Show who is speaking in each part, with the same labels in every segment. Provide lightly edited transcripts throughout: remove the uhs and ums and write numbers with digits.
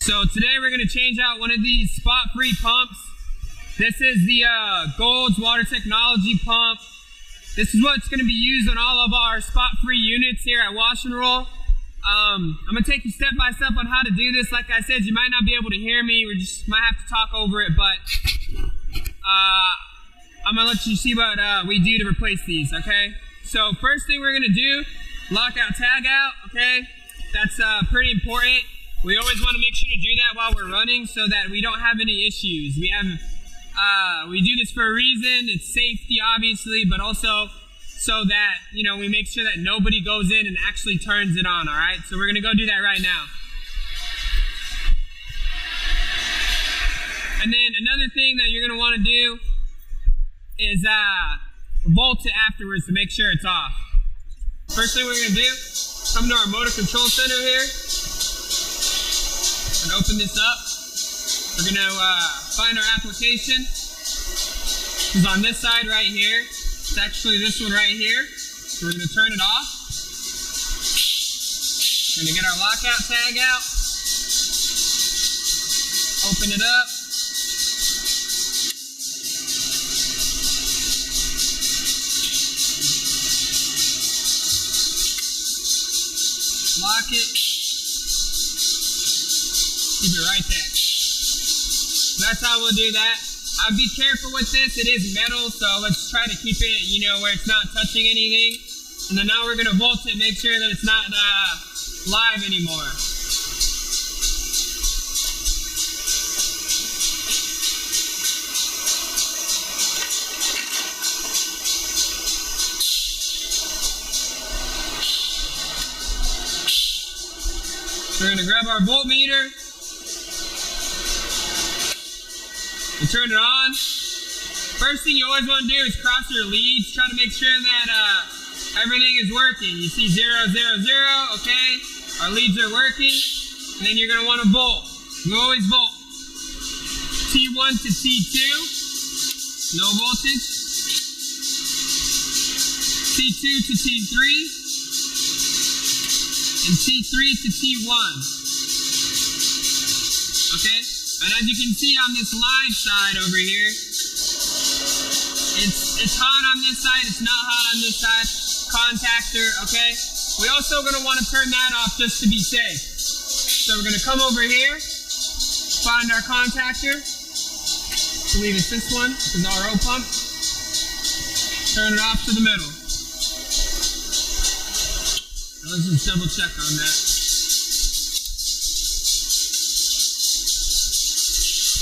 Speaker 1: So today we're going to change out one of these spot-free pumps. This is the Goulds water technology pump. This is what's going to be used on all of our spot-free units here at Wash and Roll. I'm going to take you step by step on how to do this. Like I said, you might not be able to hear me. We just might have to talk over it, but I'm going to let you see what we do to replace these, okay? So first thing we're going to do, lockout, tag out, okay? That's pretty important. We always want to make sure to do that while we're running so that we don't have any issues. We do this for a reason. It's safety, obviously, but also so that, we make sure that nobody goes in and actually turns it on, all right? So we're going to go do that right now. And then another thing that you're going to want to do is bolt it afterwards to make sure it's off. First thing we're going to do, come to our motor control center here. And open this up. We're going to find our application. It's on this side right here. It's actually this one right here. So we're going to turn it off. We're going to get our lockout tag out. Open it up. Lock it. Keep it right there. That's how we'll do that. I'd be careful with this. It is metal, so let's try to keep it, where it's not touching anything. And then now we're going to volt it, make sure that it's not live anymore. We're going to grab our voltmeter and turn it on. First thing you always want to do is cross your leads. Try to make sure that everything is working. You see 0, 0, 0, okay? Our leads are working. And then you're going to want to volt. You always volt. T1 to T2, no voltage. T2 to T3. And T3 to T1. Okay? And as you can see on this live side over here, it's hot on this side, it's not hot on this side. Contactor, okay? We also going to want to turn that off just to be safe. So we're going to come over here, find our contactor. I believe it's this one, it's an RO pump. Turn it off to the middle. Let's just double check on that.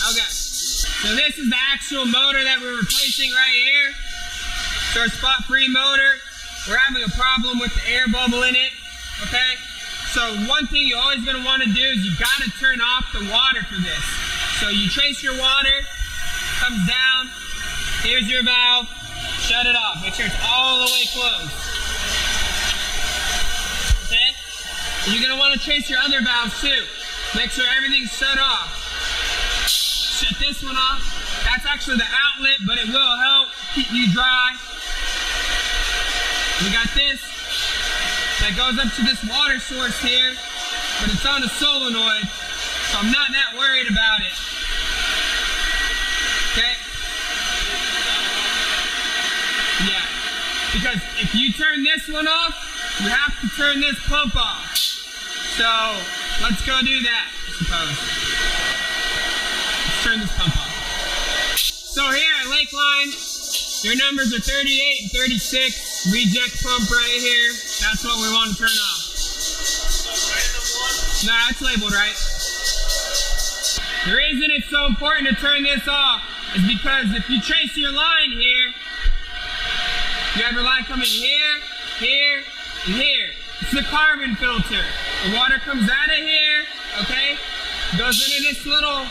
Speaker 1: Okay, so this is the actual motor that we're replacing right here. It's our spot-free motor. We're having a problem with the air bubble in it, okay? So one thing you're always gonna wanna do is you gotta turn off the water for this. So you trace your water, comes down, here's your valve, shut it off. Make sure it's all the way closed. You're going to want to trace your other valves too. Make sure everything's shut off. Shut this one off. That's actually the outlet, but it will help keep you dry. We got this that goes up to this water source here, but it's on a solenoid, so I'm not that worried about it. Okay? Yeah. Because if you turn this one off, you have to turn this pump off. So, let's go do that, I suppose. Let's turn this pump off. So here at Lakeline, your numbers are 38 and 36. Reject pump right here. That's what we want to turn off. No, that's labeled right. The reason it's so important to turn this off is because if you trace your line here, you have your line coming here, here, and here. It's the carbon filter. The water comes out of here, okay? Goes into this little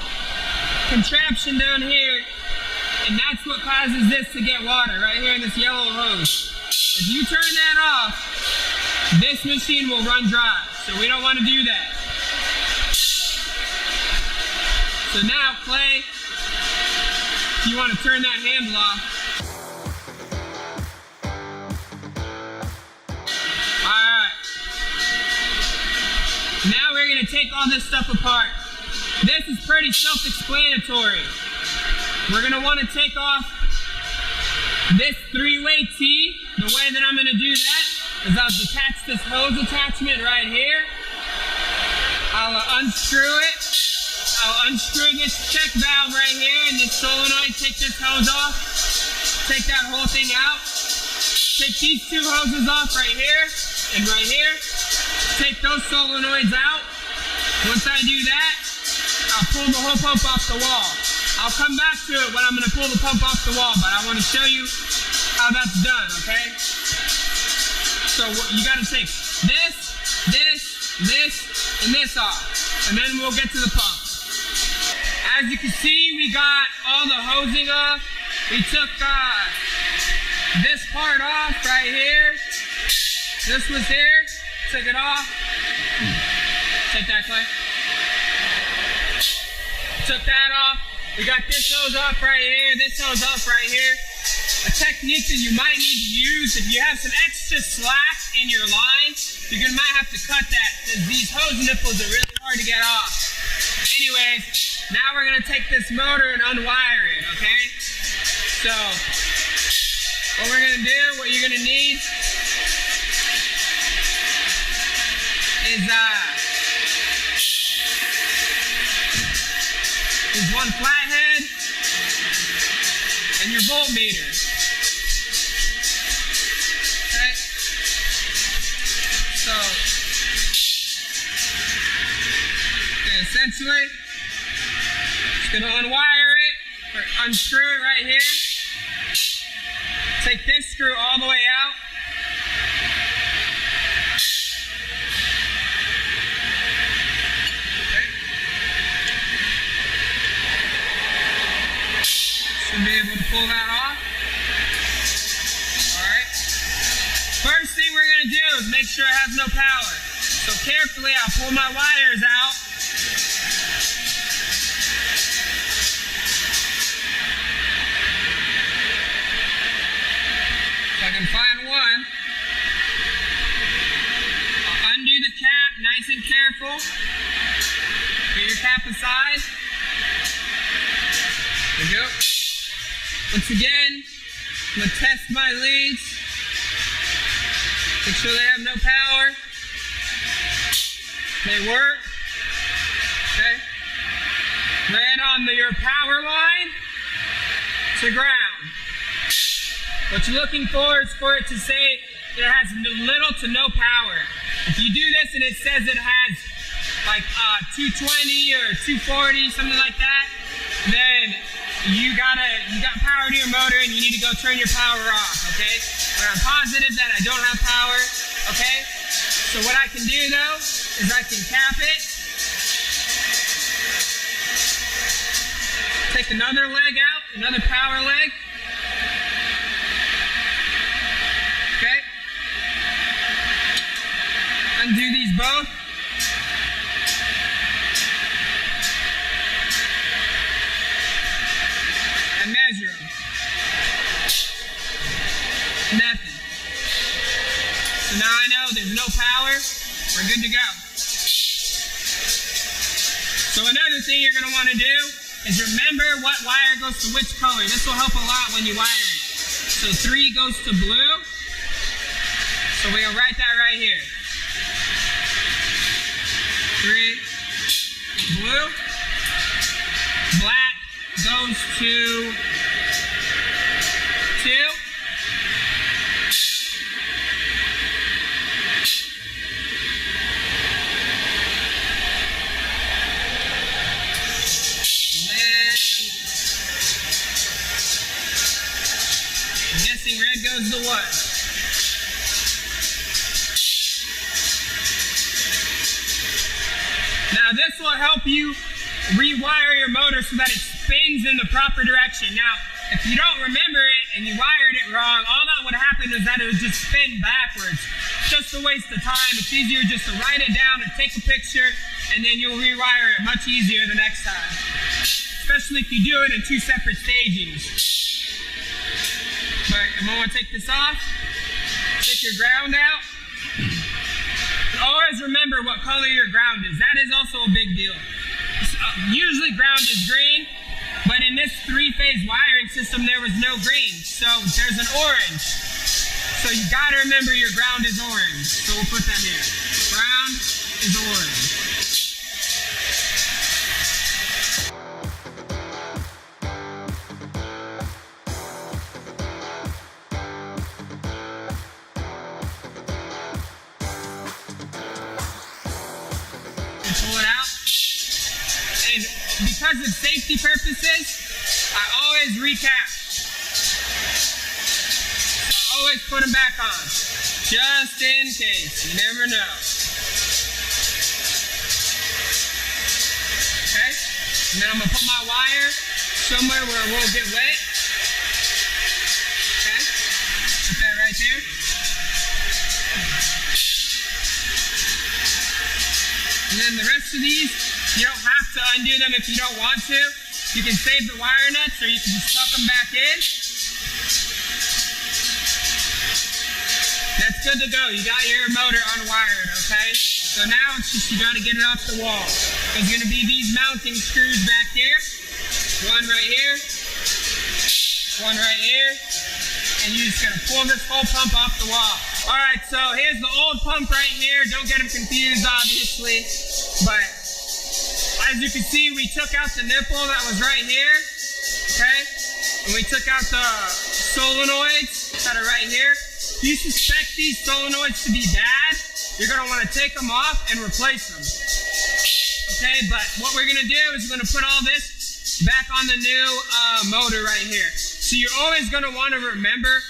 Speaker 1: contraption down here, and that's what causes this to get water, right here in this yellow hose. If you turn that off, this machine will run dry, so we don't want to do that. So now, Clay, if you want to turn that handle off, Now we're going to take all this stuff apart. This is pretty self-explanatory. We're gonna wanna take off this three-way T. The way that I'm gonna do that is I'll detach this hose attachment right here. I'll unscrew it. I'll unscrew this check valve right here and this solenoid, take this hose off, take that whole thing out, take these two hoses off right here and right here, take those solenoids out. Once I do that, I'll pull the whole pump off the wall. I'll come back to it when I'm gonna pull the pump off the wall, but I wanna show you how that's done, okay? So you gotta take this, and this off, and then we'll get to the pump. As you can see, we got all the hosing off. We took this part off right here. This was here, took it off. Take that, Clay. Took that off. We got this hose off right here, this hose off right here. A technique that you might need to use if you have some extra slack in your line, you're gonna might have to cut that because these hose nipples are really hard to get off. Anyways, now we're gonna take this motor and unwire it, okay? So, what we're gonna do, what you're gonna need is one flathead and your voltmeter. Okay? So, essentially, just gonna unwire it, or unscrew it right here. Take this screw all the way out. Okay. Should be able to pull that off. Alright. First thing we're gonna do is make sure it has no power. So carefully I'll pull my wires out. If I can find one, I'll undo the cap nice and careful. Put your cap aside. There we go. Once again, I'm gonna test my leads. Make sure they have no power. They work. Okay. Red on your power line to ground. What you're looking for is for it to say it has little to no power. If you do this and it says it has like 220 or 240, something like that, then you got power to your motor and you need to go turn your power off, okay? But I'm positive that I don't have power, okay? So what I can do though, is I can cap it, take another leg out, another power leg, okay? Undo these both. And measure them. Nothing. So now I know there's no power. We're good to go. So another thing you're going to want to do is remember what wire goes to which color. This will help a lot when you wire it. So 3 goes to blue. So we'll write that right here. 3, blue. Black goes to 2. I'm guessing red goes to 1. Now this will help you rewire your motor so that it spins in the proper direction. Now, if you don't remember it and you wired it wrong, all that would happen is that it would just spin backwards. Just a waste of time. It's easier just to write it down and take a picture, and then you'll rewire it much easier the next time. Especially if you do it in 2 separate stagings. But I'm going to take this off. Take your ground out. And always remember what color your ground is. That is also a big deal. Usually ground is green, but in this 3-phase wiring system, there was no green. So there's an orange. So you gotta remember your ground is orange. So we'll put that here. Ground is orange. Pull it out. And because of safety purposes, I always recap. So I always put them back on, just in case. You never know. Okay? And then I'm gonna put my wire somewhere where it won't get wet. Okay? Put that right there. And then the rest of these, you don't have to undo them if you don't want to. You can save the wire nuts or you can just tuck them back in. That's good to go. You got your motor unwired, okay? So now it's just you gotta get it off the wall. There's gonna be these mounting screws back here. One right here. One right here. And you're just gonna pull this whole pump off the wall. All right, so here's the old pump right here. Don't get them confused, obviously. But as you can see, we took out the nipple that was right here, okay? And we took out the solenoids that are right here. If you suspect these solenoids to be bad, you're gonna wanna take them off and replace them. Okay, but what we're gonna do is we're gonna put all this back on the new motor right here. So you're always gonna wanna remember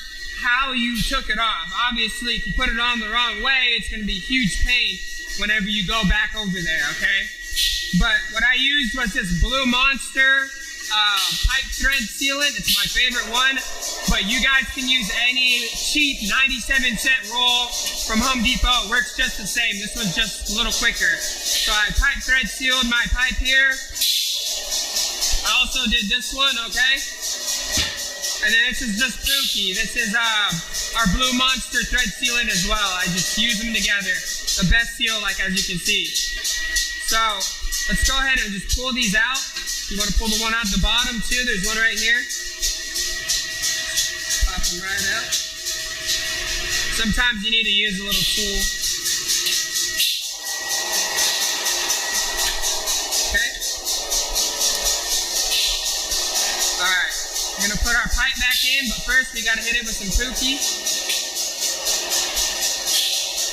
Speaker 1: how you took it off. Obviously, if you put it on the wrong way, it's gonna be huge pain whenever you go back over there, okay? But what I used was this Blue Monster pipe thread sealant. It's my favorite one, but you guys can use any cheap 97-cent roll from Home Depot. It works just the same. This one's just a little quicker. So I pipe thread sealed my pipe here. I also did this one, okay? And then this is just Pookie. This is our Blue Monster thread sealant as well. I just use them together. The best seal, like as you can see. So let's go ahead and just pull these out. You want to pull the one out the bottom too. There's one right here. Pop them right out. Sometimes you need to use a little tool. Okay. All right. We're gonna put our pipe back in, but first we gotta hit it with some Pookie.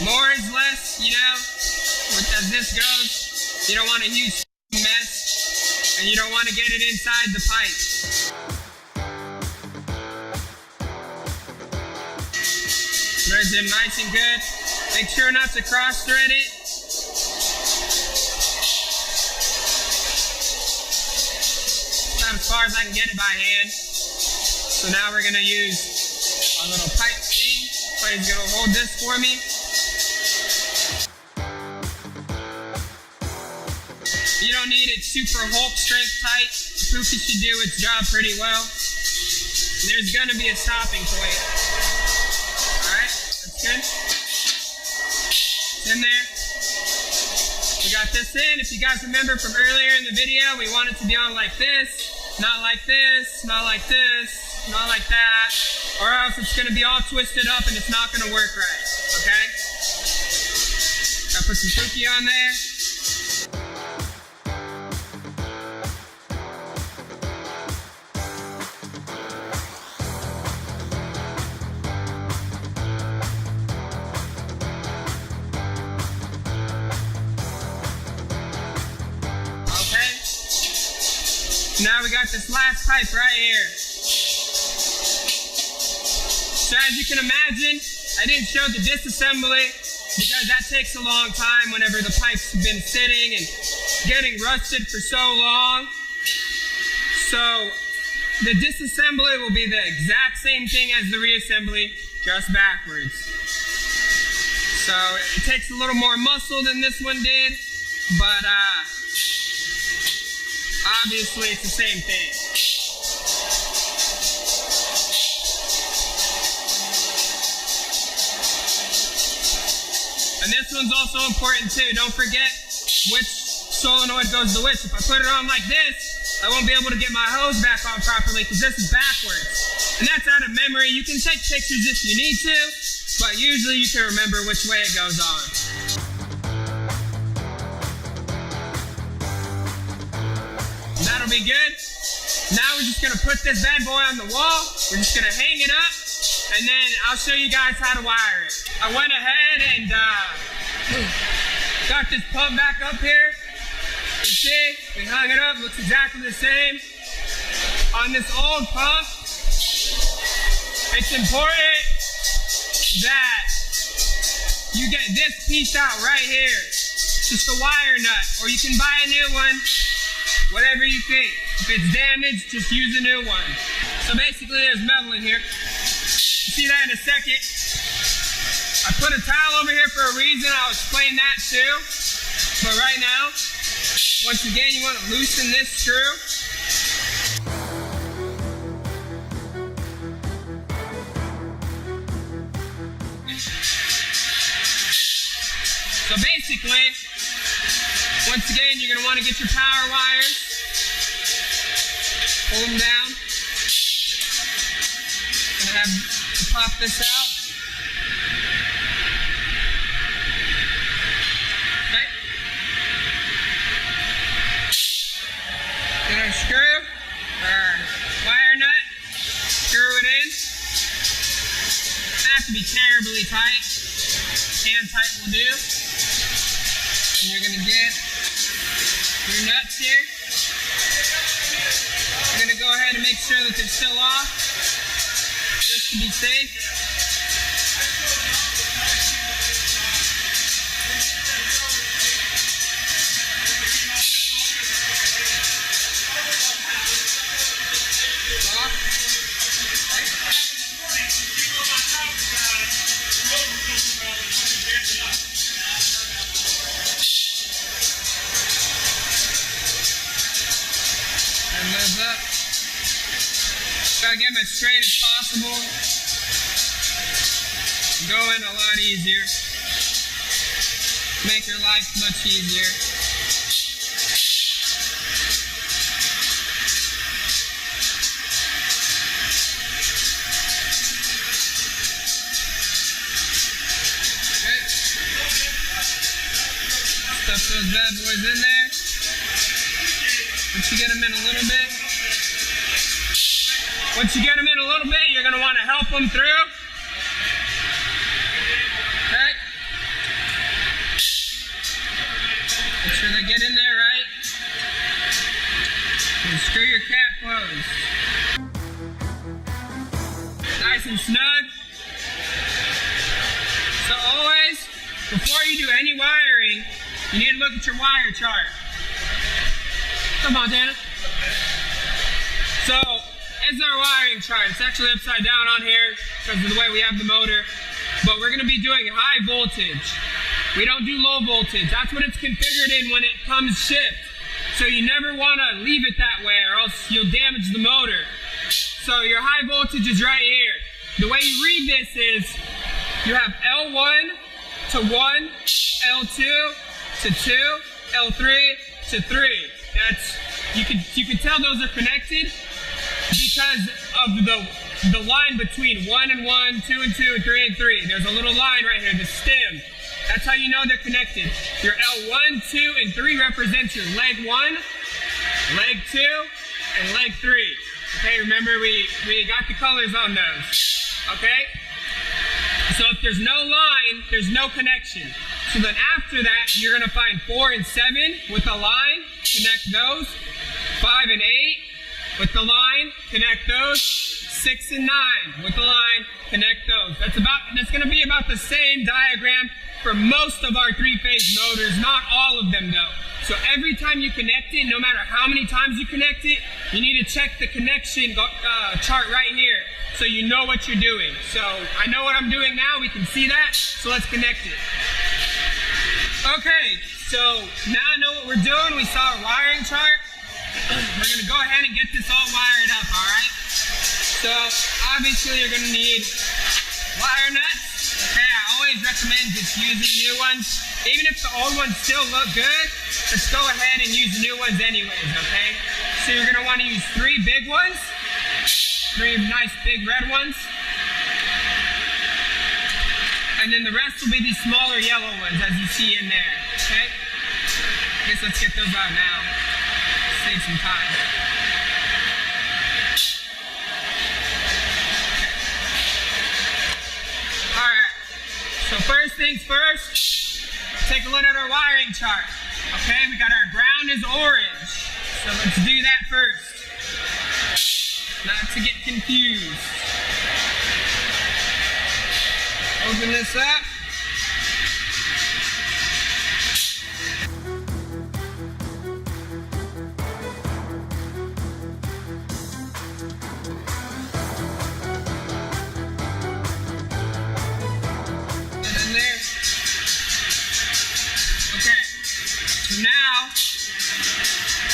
Speaker 1: More is less, you know, as this goes. You don't want a huge mess, and you don't want to get it inside the pipe. Threads in nice and good. Make sure not to cross thread it. About as far as I can get it by hand. So now we're gonna use our little pipe thing. Somebody's gonna hold this for me. You don't need it super Hulk strength tight. The Pookie should do its job pretty well. There's gonna be a stopping point. Alright, that's good. It's in there. We got this in. If you guys remember from earlier in the video, we want it to be on like this, not like this, not like this, not like that, or else it's gonna be all twisted up and it's not gonna work right, okay? Gotta put some Pookie on there. Now we got this last pipe right here. So as you can imagine, I didn't show the disassembly because that takes a long time whenever the pipes have been sitting and getting rusted for so long. So the disassembly will be the exact same thing as the reassembly, just backwards. So it takes a little more muscle than this one did, but obviously it's the same thing. And this one's also important too. Don't forget which solenoid goes to which. If I put it on like this, I won't be able to get my hose back on properly because this is backwards. And that's out of memory. You can take pictures if you need to, but usually you can remember which way it goes on. That'll be good. Now we're just gonna put this bad boy on the wall. We're just gonna hang it up, and then I'll show you guys how to wire it. I went ahead and got this pump back up here. You see, we hung it up, looks exactly the same. On this old pump, it's important that you get this piece out right here. Just a wire nut, or you can buy a new one, whatever you think. If it's damaged, just use a new one. So basically there's metal in here. You'll see that in a second. I put a towel over here for a reason, I'll explain that too. But right now, once again, you want to loosen this screw. So basically, once again, you're going to want to get your power wires, pull them down. Going to have to pop this out. Okay. Get our screw, our wire nut, screw it in. Doesn't have to be terribly tight. Hand tight will do. And you're going to get your nuts here. You're going to go ahead and make sure that they're still off, just to be safe. Up. Gotta get them as straight as possible. Going a lot easier. Make your life much easier. Okay. Stuff those bad boys in there. Once you get them in a little bit, you're going to want to help them through. Okay. Make sure they get in there right. And screw your cap closed. Nice and snug. So always, before you do any wiring, you need to look at your wire chart. Come on, Dana. So, it's our wiring chart. It's actually upside down on here because of the way we have the motor. But we're going to be doing high voltage. We don't do low voltage. That's what it's configured in when it comes shipped. So you never want to leave it that way or else you'll damage the motor. So your high voltage is right here. The way you read this is you have L1 to 1, L2 to 2, L3 to 3. That's, you can tell those are connected because of the line between 1 and 1, 2 and 2, and 3 and 3. There's a little line right here, the stem. That's how you know they're connected. Your L1, 2, and 3 represents your leg 1, leg 2, and leg 3. Okay, remember we got the colors on those. Okay? So if there's no line, there's no connection. So then after that, you're going to find 4 and 7 with a line, connect those. 5 and 8 with the line, connect those. 6 and 9 with the line, connect those. That's going to be about the same diagram for most of our 3-phase motors, not all of them though. So every time you connect it, no matter how many times you connect it, you need to check the connection chart right here so you know what you're doing. So I know what I'm doing now, we can see that, so let's connect it. Okay, so now I know what we're doing. We saw our wiring chart. We're going to go ahead and get this all wired up, alright? So obviously you're going to need wire nuts. Okay, I always always recommend just using new ones. Even if the old ones still look good, just go ahead and use new ones anyways, okay? So you're gonna wanna use 3 big ones, 3 nice big red ones. And then the rest will be these smaller yellow ones as you see in there, okay? I guess let's get those out now. Save some time. Alright, so first things first, take a look at our wiring chart. Okay, we got our ground is orange, so let's do that first. Not to get confused. Open this up. Now,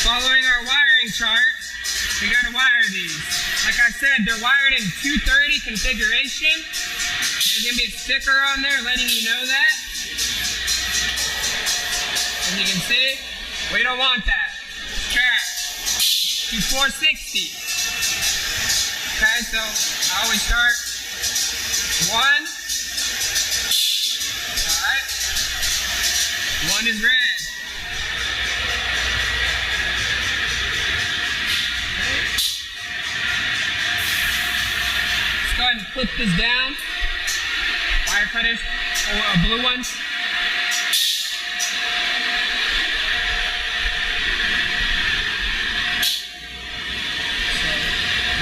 Speaker 1: following our wiring chart, we gotta wire these. Like I said, they're wired in 230 configuration. There's gonna be a sticker on there letting you know that. As you can see, we don't want that. Trash. To 460. Okay, so I always start 1. Alright. 1 is red. Go ahead and flip this down. Wire cutters, or blue ones. So,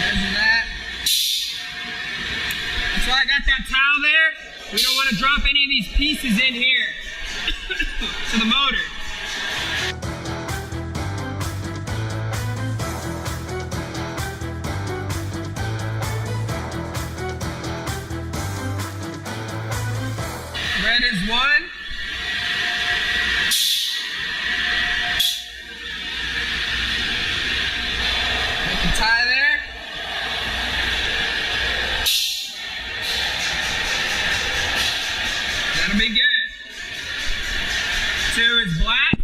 Speaker 1: there's that. That's why I got that towel there. We don't want to drop any of these pieces in here to the motor. Red is 1. Put the tie there. That'll be good. 2 is black.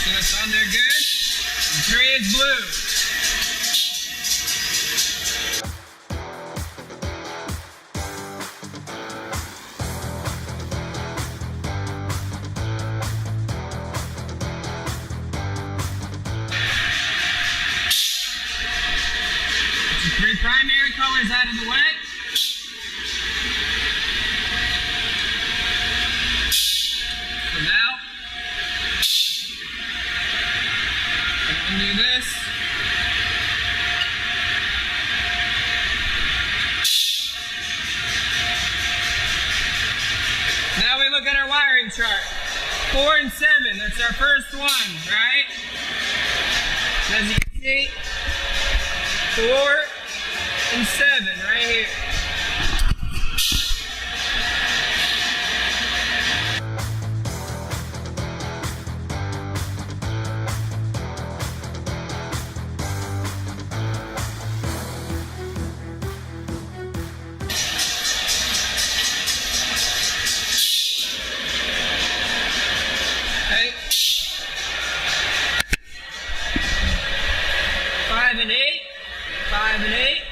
Speaker 1: So that's on there good. And 3 is blue. That's the 3 primary colors out of the way. So now, undo this. Now we look at our wiring chart. 4 and 7, that's our first one, right? As you can see, 4 and 7 right here. Okay. 5 and 8. 5 and 8.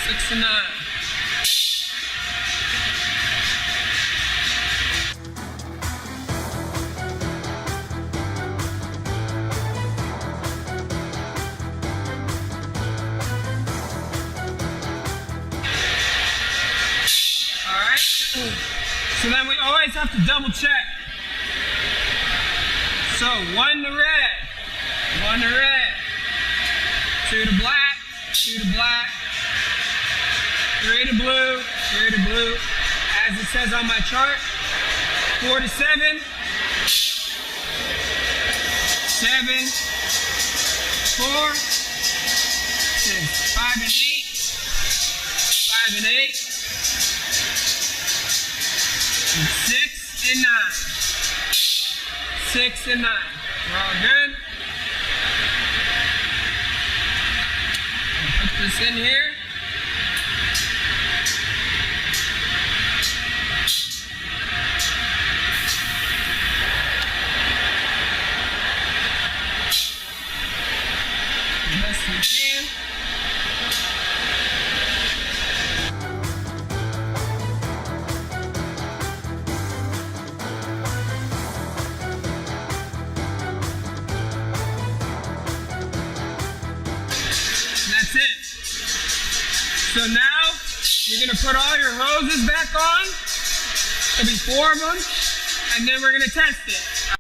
Speaker 1: Six and 9. So then we always have to double check. So 1 to red, 1 to red, 2 to black, 2 to black, 3 to blue, 3 to blue. As it says on my chart, 4 to 7, 7, 4, 6, 5 and 8, 5 and 8, and 6 and 9, 6 and 9. We're all good. Put this in here. Best we can. That's it. So now you're gonna put all your hoses back on. There'll be 4 of them, and then we're gonna test it.